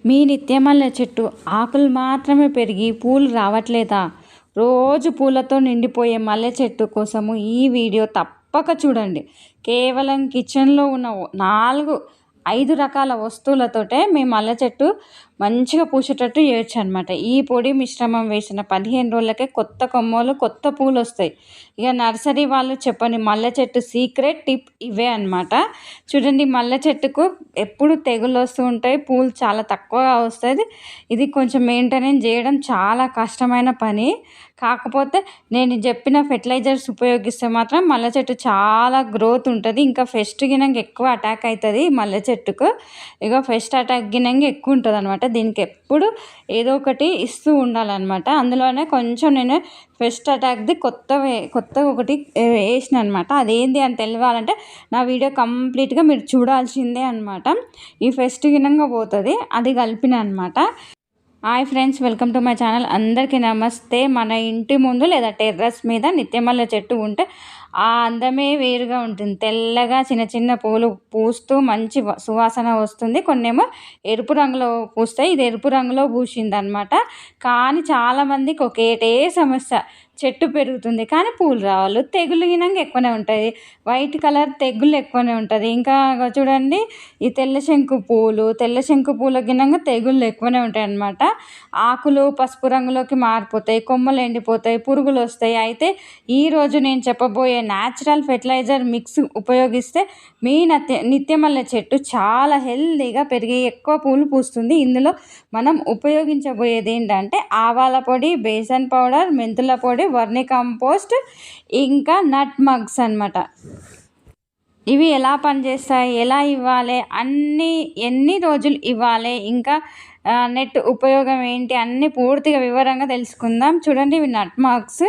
మీ నిత్యమల్లె చెట్టు ఆకులు మాత్రమే పెరిగి పూలు రావట్లేదా? రోజు పూలతో నిండిపోయే మల్లె చెట్టు కోసము ఈ వీడియో తప్పక చూడండి. కేవలం కిచెన్లో ఉన్న 5 రకాల వస్తువులతోటే మీ మల్లె చెట్టు మంచిగా పూసేటట్టు చేయొచ్చు అనమాట. ఈ పొడి మిశ్రమం వేసిన 15 రోజులకే కొత్త కొమ్మలు, కొత్త పూలు వస్తాయి. ఇక నర్సరీ వాళ్ళు చెప్పని మల్లె చెట్టు సీక్రెట్ టిప్ ఇవే అనమాట. చూడండి, మల్లె చెట్టుకు ఎప్పుడు తెగులు వస్తూ ఉంటాయి, పూలు చాలా తక్కువగా వస్తుంది. ఇది కొంచెం మెయింటెనెన్స్ చేయడం చాలా కష్టమైన పని. కాకపోతే నేను చెప్పిన ఫెర్టిలైజర్స్ ఉపయోగిస్తే మాత్రం మల్లె చెట్టు చాలా గ్రోత్ ఉంటుంది. ఇంకా ఫెస్ట్ గినంగా ఎక్కువ అటాక్ అవుతుంది మల్లె చెట్టుకు. ఇక ఫెస్ట్ అటాక్ గినంగా ఎక్కువ ఉంటుంది అనమాట. దీనికి ఎప్పుడు ఏదో ఒకటి ఇస్తూ ఉండాలన్నమాట. అందులోనే కొంచెం నేను ఫెస్ట్ అటాక్ది కొత్తగా ఒకటి వేసిన అనమాట. అదేంటి అని తెలియాలంటే నా వీడియో కంప్లీట్గా మీరు చూడాల్సిందే అనమాట. ఈ ఫెస్ట్ గినంగా పోతుంది, అది కలిపిన అనమాట. Hi friends, welcome to my channel. అందరికీ నమస్తే. మన ఇంటి ముందు లేదా టెర్రస్ మీద నిత్యమల్లె చెట్టు ఉంటే ఆ అందమే వేరుగా ఉంటుంది. తెల్లగా చిన్న చిన్న పూలు పూస్తూ మంచి సువాసన వస్తుంది. కొన్నేమో ఎరుపు రంగులో పూస్తాయి. ఇది ఎరుపు రంగులో పూసింది అనమాట. కానీ చాలామందికి ఒకటే సమస్య, చెట్టు పెరుగుతుంది కానీ పూలు రావాలి. తెగులు గినంగా ఎక్కువనే ఉంటుంది, వైట్ కలర్ తెగులు ఎక్కువనే ఉంటుంది. ఇంకా చూడండి, ఈ తెల్ల శంకు పూల గినంగా తెగుళ్ళు ఎక్కువనే ఉంటాయి అన్నమాట. ఆకులు పసుపు రంగులోకి మారిపోతాయి, కొమ్మలు ఎండిపోతాయి, పురుగులు వస్తాయి. అయితే ఈరోజు నేను చెప్పబోయే న్యాచురల్ ఫెర్టిలైజర్ మిక్స్ ఉపయోగిస్తే మీ నిత్యమల్లె చెట్టు చాలా హెల్తీగా పెరిగి ఎక్కువ పూలు పూస్తుంది. ఇందులో మనం ఉపయోగించబోయేది ఏంటంటే ఆవాల పొడి, బేసన్ పౌడర్, మెంతుల పొడి, వర్మి కంపోస్ట్, ఇంకా నట్ మగ్స్ అన్నమాట. ఇవి ఎలా పనిచేస్తాయి, ఎలా ఇవ్వాలి, ఎన్ని రోజులు ఇవ్వాలి, ఇంకా నెట్ ఉపయోగం ఏంటి అన్నీ పూర్తిగా వివరంగా తెలుసుకుందాం. చూడండి, ఇవి నట్ మగ్స్.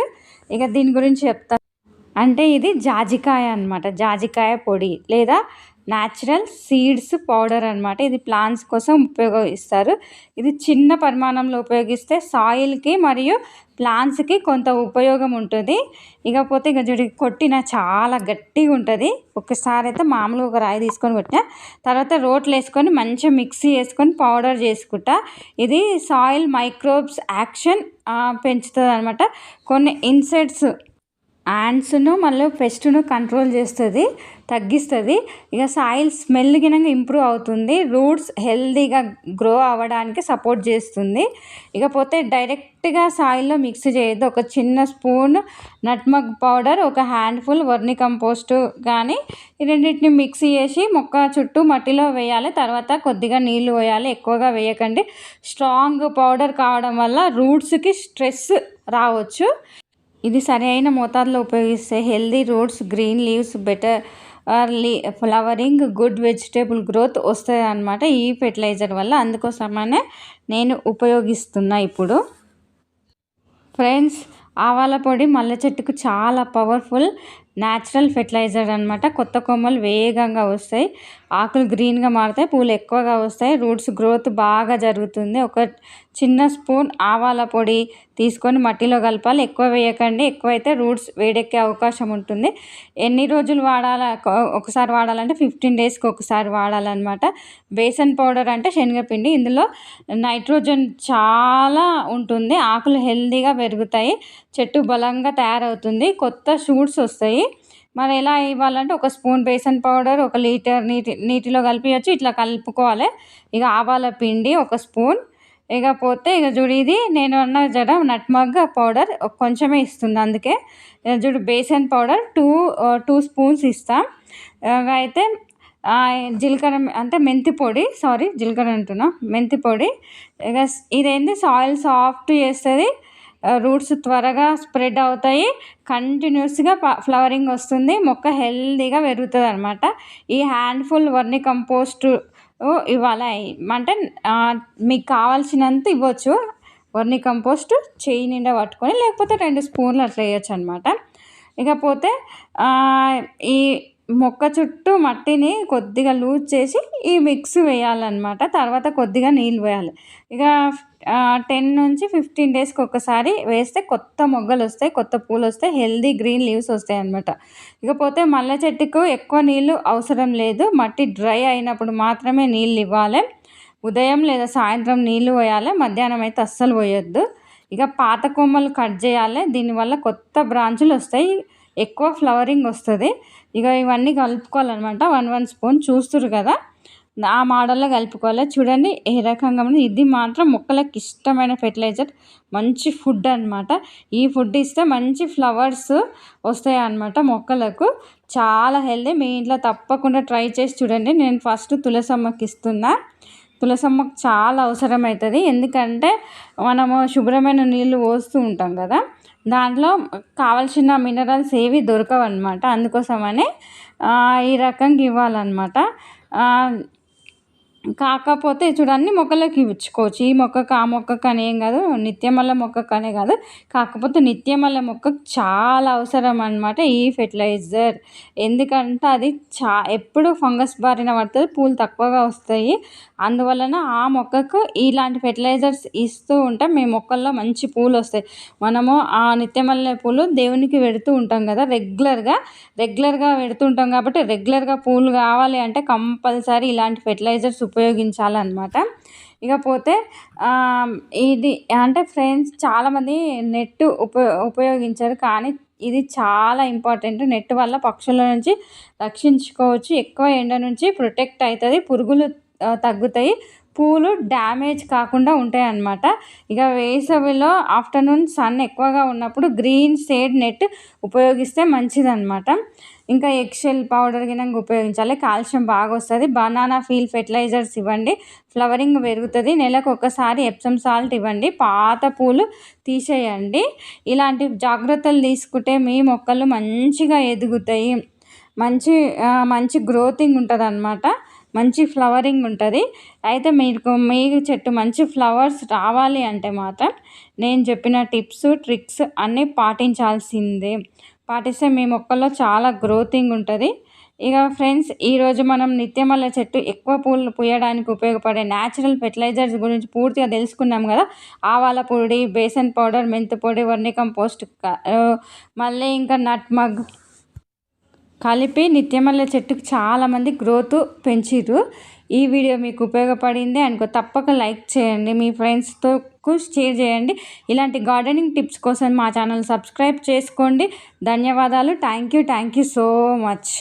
ఇక దీని గురించి చెప్తాను. అంటే ఇది జాజికాయ అన్నమాట. జాజికాయ పొడి లేదా న్యాచురల్ సీడ్స్ పౌడర్ అన్నమాట. ఇది ప్లాంట్స్ కోసం ఉపయోగిస్తారు. ఇది చిన్న పరిమాణంలో ఉపయోగిస్తే సాయిల్కి మరియు ప్లాంట్స్కి కొంత ఉపయోగం ఉంటుంది. ఇకపోతే ఇక చూడి కొట్టిన చాలా గట్టిగా ఉంటుంది. ఒకసారి అయితే మామూలుగా ఒక రాయి తీసుకొని కొట్టిన తర్వాత రోట్లు వేసుకొని మంచిగా మిక్సీ వేసుకొని పౌడర్ చేసుకుంటా. ఇది సాయిల్ మైక్రోబ్స్ యాక్షన్ పెంచుతుంది అనమాట. కొన్ని ఇన్సెక్ట్స్ యాండ్స్ను మళ్ళీ పెస్ట్ను కంట్రోల్ చేస్తుంది, తగ్గిస్తుంది. ఇక సాయిల్ స్మెల్ గినంగా ఇంప్రూవ్ అవుతుంది. రూట్స్ హెల్తీగా గ్రో అవ్వడానికి సపోర్ట్ చేస్తుంది. ఇకపోతే డైరెక్ట్గా సాయిల్లో మిక్స్ చేయొద్దు. ఒక చిన్న స్పూన్ నట్మగ్ పౌడర్, ఒక హ్యాండ్ఫుల్ వర్మి కంపోస్ట్ కానీ ఈ రెండింటిని మిక్స్ చేసి మొక్క చుట్టూ మట్టిలో వేయాలి. తర్వాత కొద్దిగా నీళ్లు వేయాలి, ఎక్కువగా వేయకండి. స్ట్రాంగ్ పౌడర్ కావడం వల్ల రూట్స్కి స్ట్రెస్ రావచ్చు. ఇది సరైన మోతాదులో ఉపయోగిస్తే healthy roots, green leaves, better flowering, good vegetable growth వస్తాయి అన్నమాట ఈ ఫెర్టిలైజర్ వల్ల. అందుకోసమనే నేను ఉపయోగిస్తున్నా ఇప్పుడు. ఫ్రెండ్స్, ఆవాల పొడి మల్లె చెట్టుకు చాలా పవర్ఫుల్ న్యాచురల్ ఫెర్టిలైజర్ అనమాట. కొత్త కొమ్మలు వేగంగా వస్తాయి, ఆకులు గ్రీన్గా మారుతాయి, పూలు ఎక్కువగా వస్తాయి, రూట్స్ గ్రోత్ బాగా జరుగుతుంది. ఒక చిన్న స్పూన్ ఆవాల పొడి తీసుకొని మట్టిలో కలపాలి. ఎక్కువ వేయకండి, ఎక్కువైతే రూట్స్ వేడెక్కే అవకాశం ఉంటుంది. ఎన్ని రోజులు వాడాలి? ఒకసారి వాడాలంటే 15 డేస్కి ఒకసారి వాడాలన్నమాట. బేసన్ పౌడర్ అంటే శనగపిండి. ఇందులో నైట్రోజన్ చాలా ఉంటుంది, ఆకులు హెల్తీగా పెరుగుతాయి, చెట్టు బలంగా తయారవుతుంది, కొత్త షూట్స్ వస్తాయి. మరి ఎలా ఇవ్వాలంటే ఒక స్పూన్ బేసన్ పౌడర్ 1 లీటర్ నీటిలో కలిపియచ్చు. ఇట్లా కలుపుకోవాలి. ఇక ఆవాల పిండి 1 స్పూన్. ఇకపోతే ఇక చూడు, ఇది నేను అన్న జడ నట్మగ్ పౌడర్ కొంచెమే ఇస్తుంది. అందుకే చూడు, బేసన్ పౌడర్ 2 స్పూన్స్ ఇస్తాం. అయితే జీలకర్ర అంటే మెంతి పొడి, జీలకర్ర అంటున్నా, మెంతి పొడి. ఇక ఇదేంటి, సాయిల్ సాఫ్ట్ చేస్తుంది, రూట్స్ త్వరగా స్ప్రెడ్ అవుతాయి, కంటిన్యూస్గా ఫ్లవరింగ్ వస్తుంది, మొక్క హెల్తీగా పెరుగుతుంది అనమాట. ఈ హ్యాండ్ఫుల్ వర్మి కంపోస్ట్ ఇవ్వాలి. అంటే మీకు కావాల్సినంత ఇవ్వచ్చు. వర్మి కంపోస్ట్ చేయి నిండా పట్టుకొని, లేకపోతే 2 స్పూన్లు అట్లా వేయచ్చు అనమాట. ఇకపోతే ఈ మొక్క చుట్టూ మట్టిని కొద్దిగా లూజ్ చేసి ఈ మిక్స్ వేయాలన్నమాట. తర్వాత కొద్దిగా నీళ్ళు వేయాలి. ఇక 10 నుంచి 15 డేస్కి ఒకసారి వేస్తే కొత్త మొగ్గలు వస్తాయి, కొత్త పూలు వస్తాయి, హెల్దీ గ్రీన్ లీవ్స్ వస్తాయి అన్నమాట. ఇకపోతే మల్లె చెట్టుకు ఎక్కువ నీళ్ళు అవసరం లేదు, మట్టి డ్రై అయినప్పుడు మాత్రమే నీళ్ళు ఇవ్వాలి. ఉదయం లేదా సాయంత్రం నీళ్ళు పోయాలి, మధ్యాహ్నం అయితే అస్సలు పోయొద్దు. ఇక పాత కొమ్మలు కట్ చేయాలి, దీనివల్ల కొత్త బ్రాంచులు వస్తాయి, ఎక్కువ ఫ్లవరింగ్ వస్తుంది. ఇక ఇవన్నీ కలుపుకోవాలన్నమాట. 1 స్పూన్ చూస్తురు కదా, ఆ మోడల్లో కలుపుకోవాలి. చూడండి ఏ రకంగా ఉంది. ఇది మాత్రం మొక్కలకు ఇష్టమైన ఫెర్టిలైజర్, మంచి ఫుడ్ అనమాట. ఈ ఫుడ్ ఇస్తే మంచి ఫ్లవర్స్ వస్తాయి అన్నమాట మొక్కలకు. చాలా హెల్దీ. మీ ఇంట్లో తప్పకుండా ట్రై చేసి చూడండి. నేను ఫస్ట్ తులసమ్మకి ఇస్తున్నా. తులసమ్మకు చాలా అవసరం అవుతుంది, ఎందుకంటే మనము శుభ్రమైన నీళ్ళు పోస్తూ ఉంటాం కదా, దాంట్లో కావాల్సిన మినరల్స్ ఏవి దొరకవు అనమాట. అందుకోసమని ఈ రకంగా ఇవ్వాలన్నమాట. కాకపోతే చూడు అన్ని మొక్కలకి ఇచ్చుకోవచ్చు, ఈ మొక్కకు ఆ మొక్కకు అని ఏం కాదు, నిత్యమల్లె మొక్కకు అనే కాదు. కాకపోతే నిత్యమల్లె మొక్కకు చాలా అవసరం అన్నమాట ఈ ఫెర్టిలైజర్. ఎందుకంటే అది ఎప్పుడు ఫంగస్ బారిన పడుతుంది, పూలు తక్కువగా వస్తాయి. అందువలన ఆ మొక్కకు ఇలాంటి ఫెర్టిలైజర్స్ ఇస్తూ ఉంటే మీ మొక్కల్లో మంచి పూలు వస్తాయి. మనము ఆ నిత్యమల్లె పూలు దేవునికి పెడుతూ ఉంటాం కదా, రెగ్యులర్గా పెడుతుంటాం కాబట్టి రెగ్యులర్గా పూలు కావాలి అంటే కంపల్సరీ ఇలాంటి ఫెర్టిలైజర్స్ ఉపయోగించాలన్నమాట. ఇకపోతే ఇది అంటే ఫ్రెండ్స్ చాలామంది నెట్ ఉపయోగించరు, కానీ ఇది చాలా ఇంపార్టెంట్. నెట్ వల్ల పక్షుల నుంచి రక్షించుకోవచ్చు, ఎక్కువ ఎండ నుంచి ప్రొటెక్ట్ అవుతుంది, పురుగులు తగ్గుతాయి, పూలు డ్యామేజ్ కాకుండా ఉంటాయి అన్నమాట. ఇక వేసవిలో ఆఫ్టర్నూన్ సన్ ఎక్కువగా ఉన్నప్పుడు గ్రీన్ షేడ్ నెట్ ఉపయోగిస్తే మంచిదన్నమాట. ఇంకా ఎగ్షెల్ పౌడర్ గినంగా ఉపయోగించాలి, కాల్షియం బాగా వస్తుంది. బనానా ఫీల్ ఫెర్టిలైజర్స్ ఇవ్వండి, ఫ్లవరింగ్ పెరుగుతుంది. నెలకు ఒకసారి ఎప్సమ్ సాల్ట్ ఇవ్వండి, పాత పూలు తీసేయండి. ఇలాంటి జాగ్రత్తలు తీసుకుంటే మీ మొక్కలు మంచిగా ఎదుగుతాయి, మంచి గ్రోతింగ్ ఉంటుంది అన్నమాట, మంచి ఫ్లవరింగ్ ఉంటుంది. అయితే మీ చెట్టు మంచి ఫ్లవర్స్ రావాలి అంటే మాత్రం నేను చెప్పిన టిప్స్ ట్రిక్స్ అన్నీ పాటిస్తే మీ మొక్కల్లో చాలా గ్రోతింగ్ ఉంటుంది. ఇక ఫ్రెండ్స్, ఈరోజు మనం నిత్యమల్లె చెట్టు ఎక్కువ పూలు పూయడానికి ఉపయోగపడే న్యాచురల్ ఫెర్టిలైజర్స్ గురించి పూర్తిగా తెలుసుకున్నాం కదా. ఆవాల పొడి, బేసన్ పౌడర్, మెంతి పొడి, వర్మి కంపోస్ట్, మళ్ళీ ఇంకా నట్ మగ్ కలిపి నిత్యమల్లె చెట్టుకు చాలామంది గ్రోత్ పెంచిర్రు. ఈ వీడియో మీకు ఉపయోగపడింది అనుకో, తప్పక లైక్ చేయండి, మీ ఫ్రెండ్స్తో షేర్ చేయండి. ఇలాంటి గార్డెనింగ్ టిప్స్ కోసం మా ఛానల్ సబ్స్క్రైబ్ చేసుకోండి. ధన్యవాదాలు. Thank you so much.